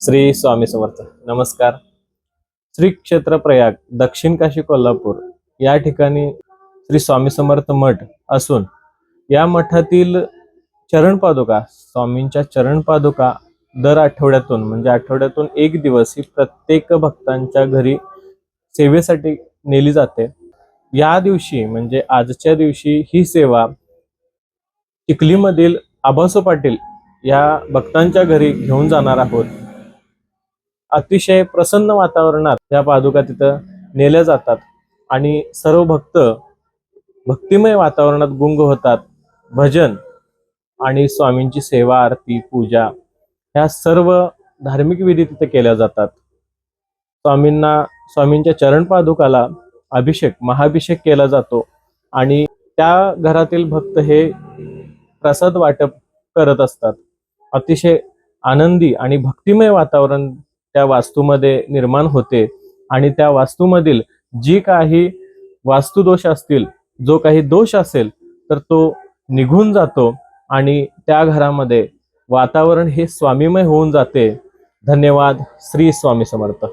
श्री स्वामी समर्थ. नमस्कार. श्री क्षेत्र प्रयाग दक्षिण काशी कोल्हापूर या ठिकाणी श्री स्वामी समर्थ मठ असून या मठातील चरण पादुका स्वामींच्या चरण पादुका दर आठवड्यातून म्हणजे आठवड्यातून एक दिवस ही प्रत्येक भक्तांच्या घरी सेवेसाठी नेली जाते. या दिवशी म्हणजे आजच्या दिवशी ही सेवा चिखलीमधील आभासो पाटील या भक्तांच्या घरी घेऊन जाणार आहोत. अतिशय प्रसन्न वातावरणात या पादुका तिथं नेल्या जातात आणि सर्व भक्त भक्तिमय वातावरणात गुंग होतात. भजन आणि स्वामींची सेवा, आरती, पूजा ह्या सर्व धार्मिक विधी तिथे केल्या जातात. स्वामींच्या चरण पादुकाला अभिषेक महाभिषेक केला जातो आणि त्या घरातील भक्त हे प्रसाद वाटप करत असतात. अतिशय आनंदी आणि भक्तिमय वातावरण त्या वास्तूमध्ये निर्माण होते आणि त्या वास्तूमधील जी काही वास्तुदोष असतील, जो काही दोष असेल तर तो निघून जातो आणि त्या घरामध्ये वातावरण हे स्वामीमय होऊन जाते. धन्यवाद. श्री स्वामी समर्थ.